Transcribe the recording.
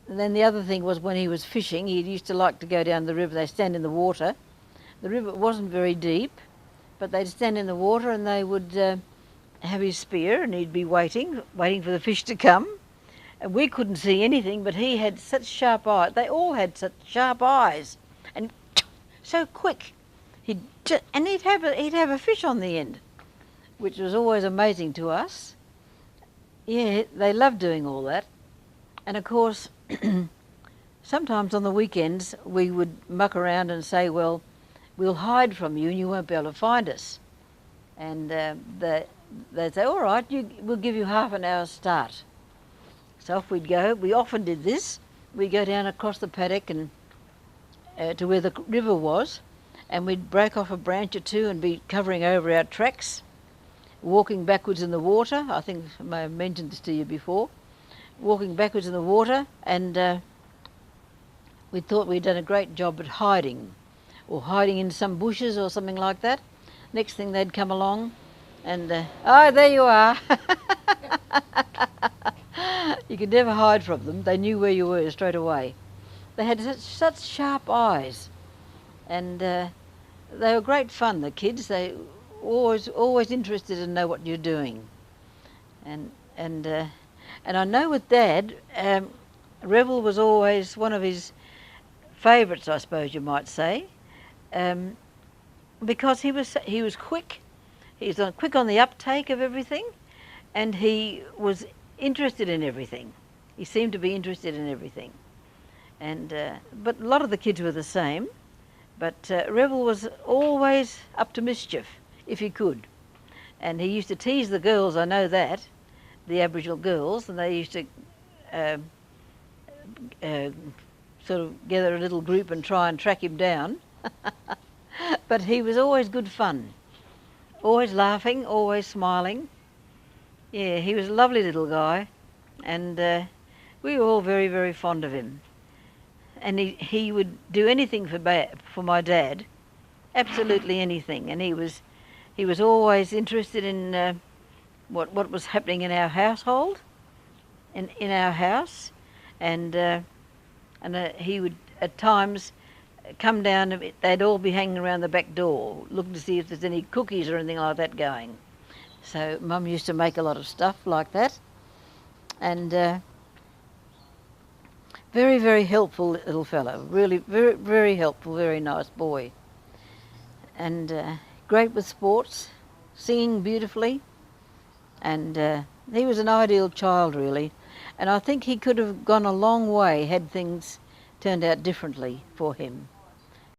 then the other thing was when he was fishing, he used to like to go down the river. They stand in the water. The river wasn't very deep, but they'd stand in the water and they would have his spear, and he'd be waiting for the fish to come. And we couldn't see anything, but he had such sharp eyes. They all had such sharp eyes, and so quick. He'd have a fish on the end, which was always amazing to us. Yeah, they loved doing all that. And of course, sometimes on the weekends we would muck around and say, well, we'll hide from you and you won't be able to find us. And they'd say, all right, we'll give you half an hour's start. So off we'd go. We often did this. We'd go down across the paddock and to where the river was, and we'd break off a branch or two and be covering over our tracks, walking backwards in the water. I think I may have mentioned this to you before. Walking backwards in the water, and we thought we'd done a great job at hiding, or hiding in some bushes or something like that. Next thing they'd come along and, oh, there you are. You could never hide from them. They knew where you were straight away. They had such sharp eyes, and they were great fun, the kids. They always interested to know what you're doing. And I know with Dad, Revel was always one of his favourites, I suppose you might say, because he was quick. He was quick on the uptake of everything, and he was interested in everything. He seemed to be interested in everything. And but a lot of the kids were the same. But Revel was always up to mischief, if he could. And he used to tease the girls, I know that, the Aboriginal girls, and they used to sort of gather a little group and try and track him down. But he was always good fun, always laughing, always smiling. Yeah, he was a lovely little guy, and we were all very, very fond of him. And he would do anything for my dad, absolutely anything. And he was always interested in what was happening in our household, in our house, and he would at times come down. They'd all be hanging around the back door, looking to see if there's any cookies or anything like that going. So Mum used to make a lot of stuff like that, and very, very helpful little fellow. Really, very, very helpful. Very nice boy, and great with sports, singing beautifully, and he was an ideal child, really. And I think he could have gone a long way had things turned out differently for him.